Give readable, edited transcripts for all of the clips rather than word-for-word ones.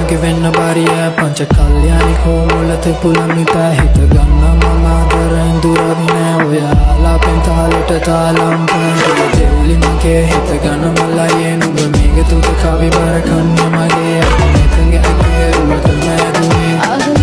මගේ වෙන්න බාරිය පංච කල්යාණිකෝ මුලත පුලමිතා හිත ගන්න මම ආදරෙන් දුරවි නෑ ඔයාලා පෙන් තාලෙට තාලම් පන්දුල දෙවුලි මගේ හිත ගන්න මලයේ නුඹ මේක තුත කවි බර කන්නේ මගේ අකමැතගේ අගේ රුවට මෑදුනේ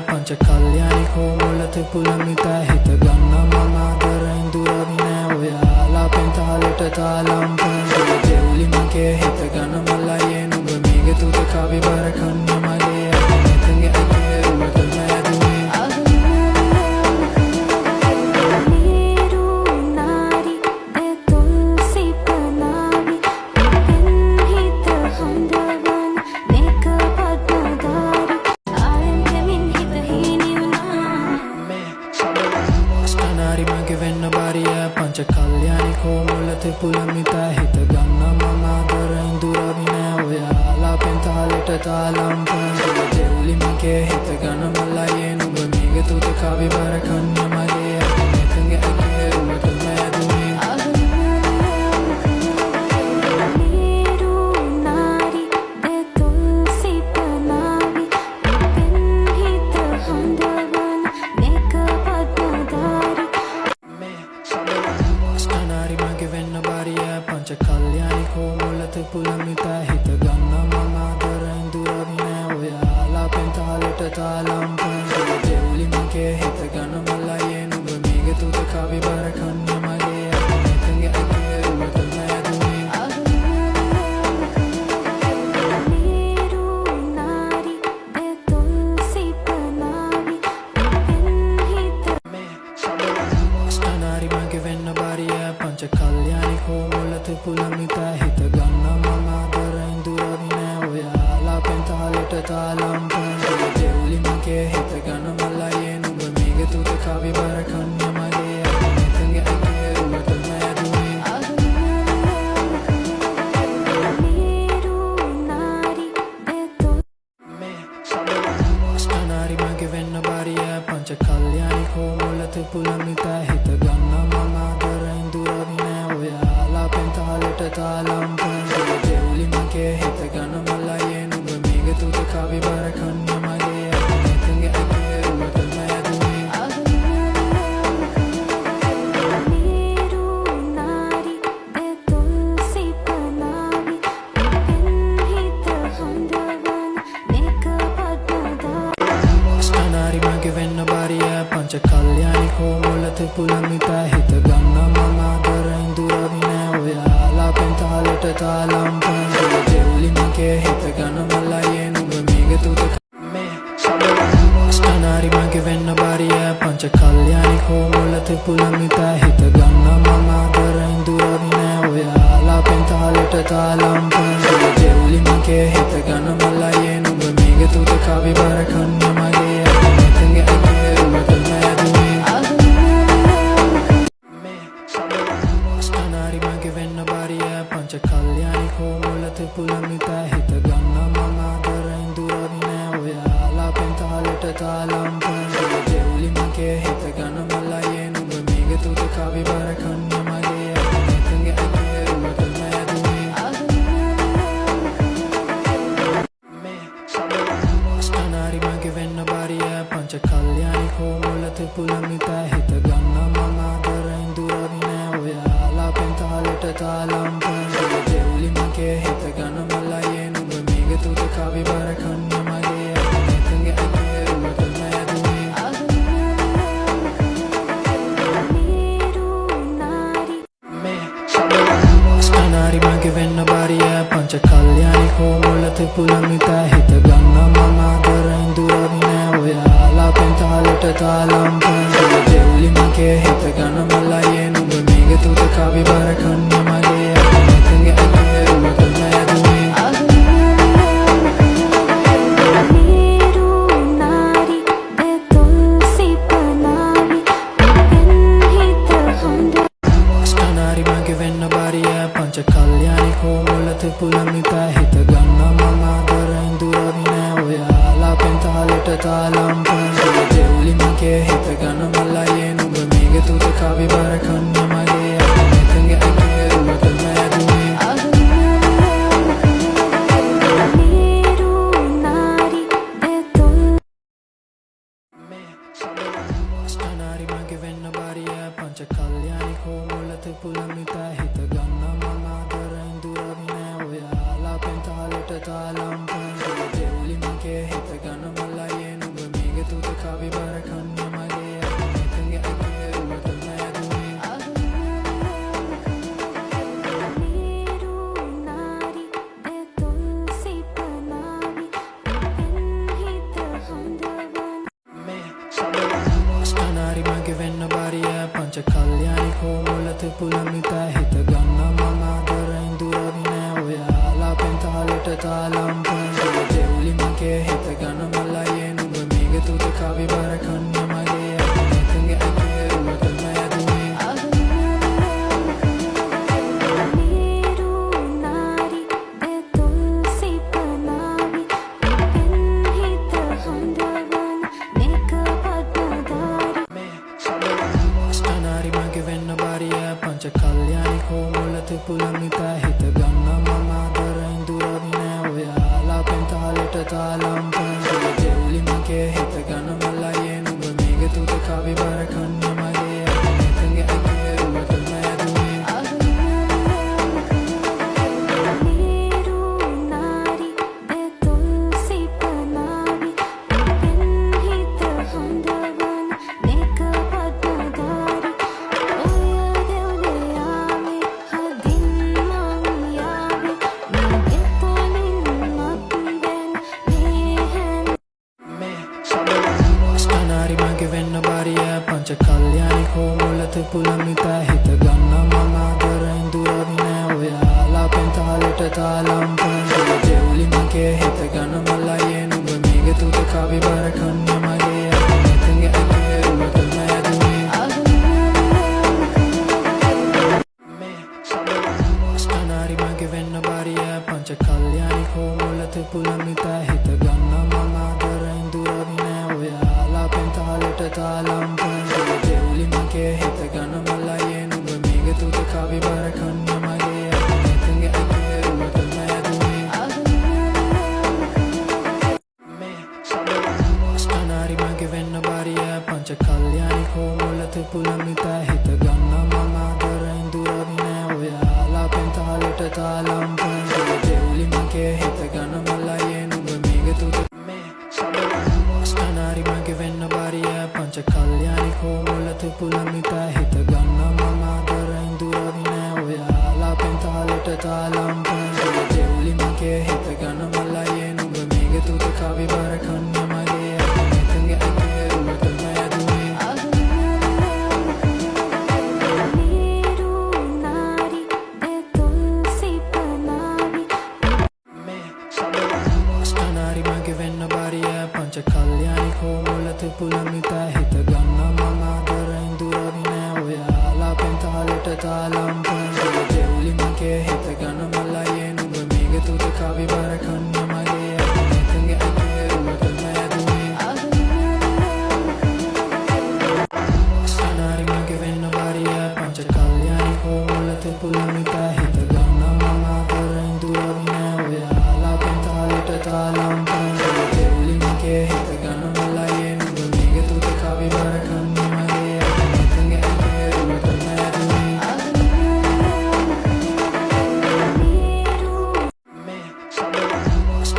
පංච කල්යාණිකෝ මුලත පුලමිතා හිත ගන්න මම ආදරෙන් දුරවි නෑ ඔයාලා පෙන් තාලෙට තාලම් පන්දුල දෙවුලි මගේ හිත ගන්න මලයේ නුඹ මේක තුත කවි බර කන්නේ මගේ අකමැතගේ අගේ රුවට මෑදුනේ පංච කල්යාණිකෝ මුලත පුලමිතා හිත ගන්න මම ආදරෙන් දුරවි නෑ ඔයාලා පෙන් තාලෙට තාලම් පන්දුල දෙවුලි මගේ හිත ගන්න මලයේ නුඹ මේක තුත කවි බර කන්නේ මගේ අකමැතගේ අගේ රුවට මෑදුනේ පංච කල්යාණිකෝ මුලත පුලමිතා හිත ගන්න මම ආදරෙන් දුරවි නෑ ඔයාලා පෙන් තාලෙට තාලම් පන්දුල දෙවුලි මගේ හිත ගන්න මලයේ නුඹ මේක තුත කවි බර කන්නේ මගේ අකමැතගේ අගේ රුවට මෑදුනේ පංච කල්යාණිකෝ මුලත පුලමිතා හිත ගන්න මම ආදරෙන් දුරවි නෑ ඔයාලා පෙන් තාලෙට තාලම් පන්දුල දෙවුලි මගේ හිත ගන්න මලයේ නුඹ මේක තුත කවි බර කන්නේ මගේ අකමැතගේ අගේ රුවට මෑදුනේ පංච කල්යාණිකෝ මුලත පුලමිතා හිත ගන්න මම ආදරෙන් දුරවි නෑ ඔයාලා පෙන් තාලෙට තාලම් පන්දුල දෙවුලි මගේ හිත ගන්න මලයේ නුඹ මේක තුත කවි බර කන්නේ මගේ අකමැතගේ අගේ රුවට මෑදුනේ පංච කල්යාණිකෝ මුලත පුලමිතා හිත ගන්න මම ආදරෙන් දුරවි නෑ ඔයාලා පෙන් තාලෙට තාලම් පන්දුල දෙවුලි මගේ හිත ගන්න මලයේ නුඹ මේක තුත පංච කල්යාණිකෝ මුලත පුලමිතා හිත ගන්න මම ආදරෙන් දුරවි නෑ ඔයාලා පෙන් තාලෙට තාලම් පන්දුල දෙවුලි මගේ හිත ගන්න මලයේ නුඹ මේක තුත කවි බර කන්නේ මගේ අකමැතගේ අගේ රුවට මෑදුනේ පංච කල්යාණිකෝ මුලත පුලමිතා හිත ගන්න මම ආදරෙන් දුරවි නෑ ඔයාලා පෙන් තාලෙට තාලම් පන්දුල දෙවුලි මගේ හිත ගන්න මලයේ නුඹ මේක තුත කවි බර කන්නේ මගේ අකමැතගේ අගේ රුවට මෑදුනේ පංච කල්යාණිකෝ මුලත පුලමිතා හිත ගන්න මම ආදරෙන් දුරවි නෑ ඔයාලා පෙන් තාලෙට තාලම් පන්දුල දෙවුලි මගේ හිත ගන්න මලයේ නුඹ මේක තුත කවි බර කන්නේ මගේ අකමැතගේ අගේ රුවට මෑදුනේ පංච කල්යාණිකෝ මුලත පුලමිතා හිත ගන්න මම ආදරෙන් දුරවි නෑ ඔයාලා පෙන් තාලෙට තාලම් පන්දුල දෙවුලි මගේ හිත ගන්න මලයේ නුඹ මේක තුත කවි බර කන්නේ මගේ අකමැතගේ අගේ රුවට මෑදුනේ පංච කල්යාණිකෝ මුලත පුලමිතා හිත ගන්න මම ආදරෙන් දුරවි නෑ ඔයාලා පෙන් තාලෙට තාලම් පන්තිය දෙව්ලි මගේ හිත ගන මල්ලයේ නුඹ මේක තුත කවි බර කන්න මගේ එකගේ අගේ රුවට මෑදුනේ අනාරි මගේ වෙන්න බාරිය පංච කල්යාණි කෝමුලත පුලමිතා හිත ගන්න මම ආදරෙන් දුරවි නෑ ඔයාලා පෙන්තාලට තාලම් පන්තිය දෙව්ලි මගේ හිත ගන මල්ලයේ නුඹ මේක තුත කවි බර කන්න මගේ එකගේ අගේ රුවට මෑදුනේ අනාරි මගේ වෙන්න බාරිය පංච කල්යාණි කෝමුලත පුලමිතා හිත ගන්න මම ආදරෙන් දුරවි නෑ ඔයාලා පෙන්තාලට තාලම් පන්තිය දෙව්ලි මගේ හිත ගන මල්ලයේ නුඹ මේක තුත කවි බර කන්න මගේ එකගේ අගේ රුවට මෑදුනේ අනාරි මගේ වෙන්න බාරිය පංච කල්යාණි කෝමුලත පුලමිතා හිත ගන්න මම ආදරෙන් දුරවි නෑ ඔයාලා පෙන්තාලට තාලම් පන්තිය දෙව්ලි මගේ හිත ගන මල්ලයේ නුඹ මේක තුත කවි බර කන්න මගේ එකගේ අගේ රුවට මෑදුනේ අනාරි මගේ වෙන්න බාරිය පංච කල්යාණි කෝමුලත පුලමිතා හිත ගන්න මම ආදරෙන් දුරවි නෑ ඔයාලා පෙන්තාලට තාලම් පන්තිය දෙව්ලි මගේ හිත ගන මල්ලයේ නුඹ මේක තුත කවි බර කන්න මගේ එකගේ අගේ රුවට මෑදුනේ අනාරි මගේ වෙන්න බාරිය පංච කල්යාණි කෝමුලත පුලමිතා හිත ගන්න මම ආදරෙන් දුරවි නෑ ඔයාලා පෙන්තාලට තාලම් පන්තිය දෙව්ලි මගේ හිත ගන මල්ලයේ නුඹ මේක තුත කවි බර කන්න මගේ එකගේ අගේ රුවට මෑදුනේ අනාරි මගේ වෙන්න බාරිය පංච කල්යාණි කෝමුලත පුලමිතා හිත ගන්න මම ආදරෙන් දුරවි නෑ ඔයාලා පෙන්තාලට තාලම් පන්තිය දෙව්ලි මගේ හිත ගන මල්ලයේ නුඹ මේක තුත අනාරි මගේ වෙන්න බාරිය පංච කල්යාණි කෝමුලත පුලමිතා හිත ගන්න මම ආදරෙන් දුරවි නෑ ඔයාලා පෙන්තාලට තාලම් පන්තිය දෙව්ලි මගේ හිත ගන මල්ලයේ නුඹ මේක තුත කවි බර කන්න මගේ එකගේ අගේ රුවට මෑදුනේ අනාරි මගේ වෙන්න බාරිය පංච කල්යාණි කෝමුලත පුලමිතා හිත ගන්න මම ආදරෙන් දුරවි නෑ ඔයාලා පෙන්තාලට තාලම් පන්තිය දෙව්ලි මගේ හිත ගන මල්ලයේ නුඹ මේක තුත කවි බර කන්න මගේ එකගේ අගේ රුවට මෑදුනේ අනාරි මගේ වෙන්න බාරිය පංච කල්යාණි කෝමුලත පුලමිතා හිත ගන්න මම ආදරෙන් දුරවි නෑ ඔයාලා පෙන්තාලට තාලම් පන්තිය දෙව්ලි මගේ හිත ගන මල්ලයේ නුඹ මේක තුත කවි බර කන්න මගේ එකගේ අගේ රුවට මෑදුනේ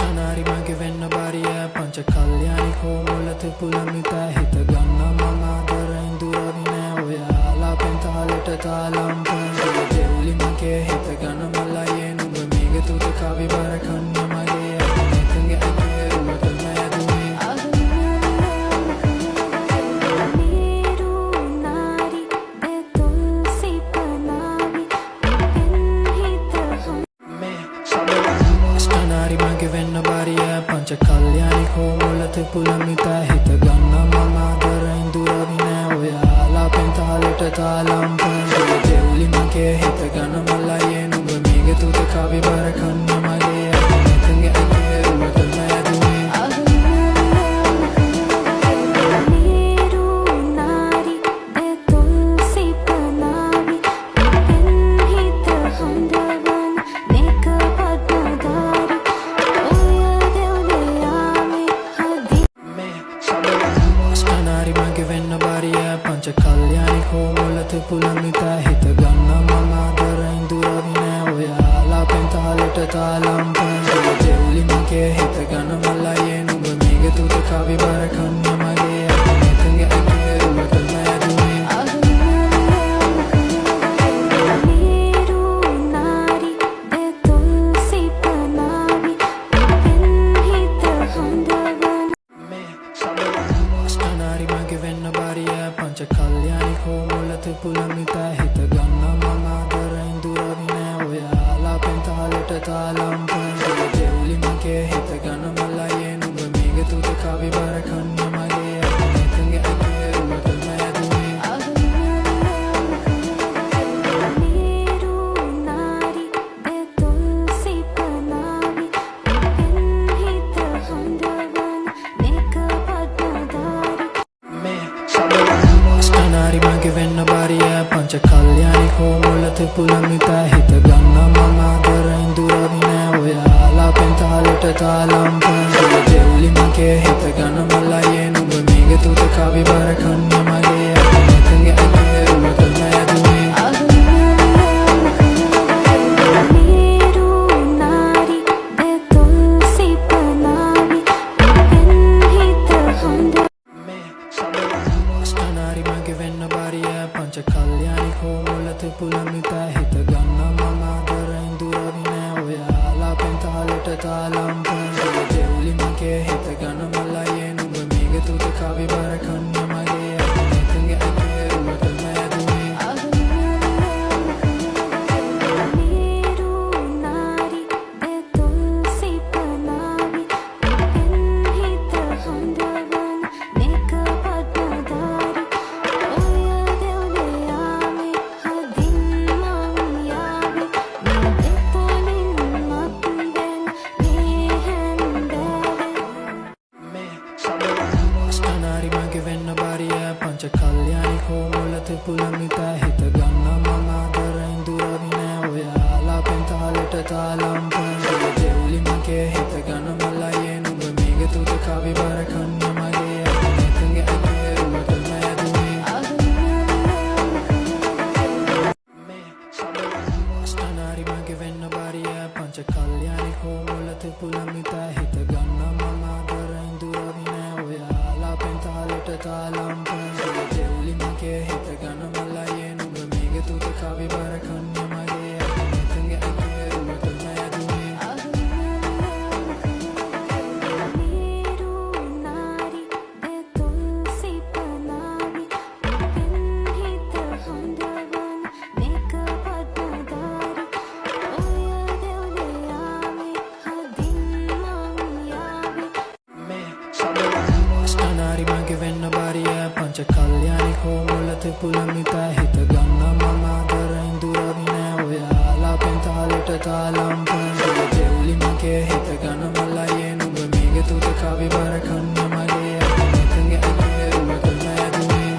අනාරි මගේ වෙන්න බාරිය පංච කල්යාණි කෝමුලත පුලමිතා හිත ගන්න මම ආදරෙන් දුරවි නෑ ඔයාලා පෙන්තාලට තාලම් පන්තිය දෙව්ලි මගේ හිත ගන මල්ලයේ නුඹ මේක තුත කවි බර කන්න මගේ එකගේ අගේ රුවට මෑදුනේ අනාරි මගේ වෙන්න බාරිය පංච කල්යාණි කෝමුලත පුලමිතා හිත ගන්න මම ආදරෙන් දුරවි නෑ ඔයාලා පෙන්තාලට තාලම් පන්තිය දෙව්ලි මගේ හිත ගන මල්ලයේ නුඹ මේක තුත කවි බර කන්න මගේ එකගේ අගේ රුවට මෑදුනේ පුළමිතා හිත ගන්න මම ආදරෙන් දුරවි නෑ ඔයාලා පෙන්තාලට තාලම් පන්දුල දෙව්ලි මගේ හිත ගන්න මල්ලයේ නුඹ මේක තුත කවි බර කන්න මගේ අකමැතගේ ඇගේ රුවට මෑදුනේ කල්යාණි කොමුලත පුළමිතා හිත ගන්න මම ආදරෙන් දුරවි නෑ ඔයාලා පෙන්තාලට තාලම් පන්දුල දෙව්ලි මගේ හිත ගන්න මල්ලයේ නුඹ මේක තුත කවි බර කන්න මගේ අකමැතගේ ඇගේ රුවට මෑදුනේ මගේ වෙන්න බාරිය පංච කල්යාණි කොමුලත පුළමිතා හිත ගන්න මම ආදරෙන් දුරවි නෑ ඔයාලා පෙන්තාලට තාලම් පන්දුල දෙව්ලි මගේ හිත ගන්න මල්ලයේ නුඹ මේක තුත කවි බර කන්න මගේ අකමැතගේ ඇගේ රුවට මෑදුනේ කල්යාණි කොමුලත පුළමිතා හිත ගන්න මම ආදරෙන් දුරවි නෑ ඔයාලා පෙන්තාලට තාලම් පන්දුල දෙව්ලි මගේ හිත ගන්න මල්ලයේ නුඹ මේක තුත කවි බර කන්න මගේ අකමැතගේ ඇගේ රුවට මෑදුනේ පංච කල්යාණි කොමුලත පුළමිතා හිත ගන්න මම ආදරෙන් දුරවි නෑ ඔයාලා පෙන්තාලට තාලම් පන්දුල දෙව්ලි මගේ හිත ගන්න මල්ලයේ නුඹ මේක තුත කවි බර කන්න මගේ අකමැතගේ ඇගේ රුවට මෑදුනේ අනාරි මගේ වෙන්න බාරිය පංච කල්යාණි කොමුලත පුළමිතා හිත ගන්න මම ආදරෙන් දුරවි නෑ ඔයාලා පෙන්තාලට තාලම් පන්දුල දෙව්ලි මගේ හිත ගන්න මල්ලයේ නුඹ මේක තුත කවි බර කන්න මගේ අකමැතගේ ඇගේ රුවට මෑදුනේ මගේ වෙන්න බාරිය පංච කල්යාණි කොමුලත පුළමිතා හිත ගන්න මම ආදරෙන් දුරවි නෑ ඔයාලා පෙන්තාලට තාලම් පන්දුල දෙව්ලි මගේ හිත ගන්න මල්ලයේ නුඹ මේක තුත කවි බර කන්න මගේ අකමැතගේ ඇගේ රුවට මෑදුනේ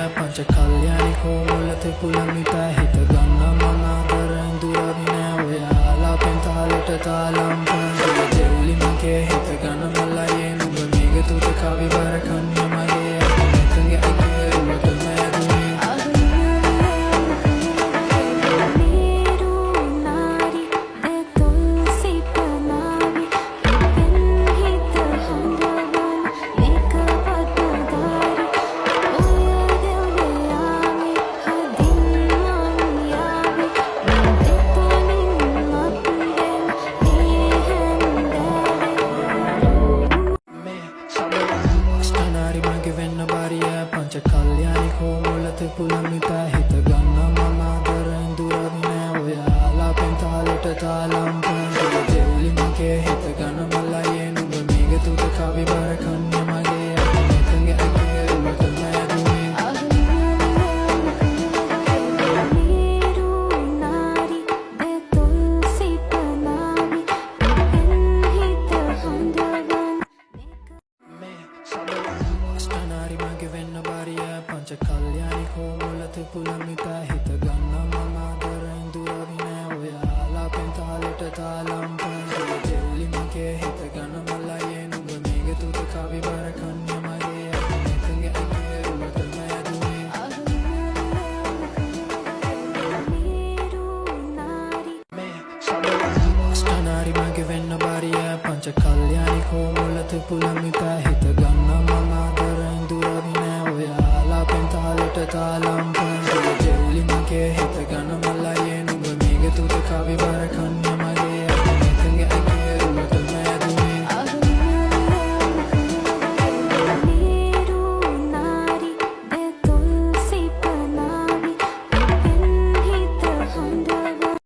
පංච කල්යාණි කොමුලත පුළමිතා හිත ගන්න මම ආදරෙන් දුරවි නෑ ඔයාලා පෙන්තාලට තාලම් පන්දුල දෙව්ලි මගේ හිත ගන්න මල්ලයේ නුඹ මේක තුත කවි බර කන්න මගේ අකමැතගේ ඇගේ රුවට මෑදුනේ පංච කල්යාණි කොමුලත පුළමිතා හිත ගන්න මම ආදරෙන් දුරවි නෑ ඔයාලා පෙන්තාලට තාලම් පන්දුල දෙව්ලි මගේ හිත ගන්න මල්ලයේ නුඹ මේක තුත කවි බර කන්න මගේ අකමැතගේ ඇගේ රුවට මෑදුනේ Naari, මගේ වෙන්න බාරිය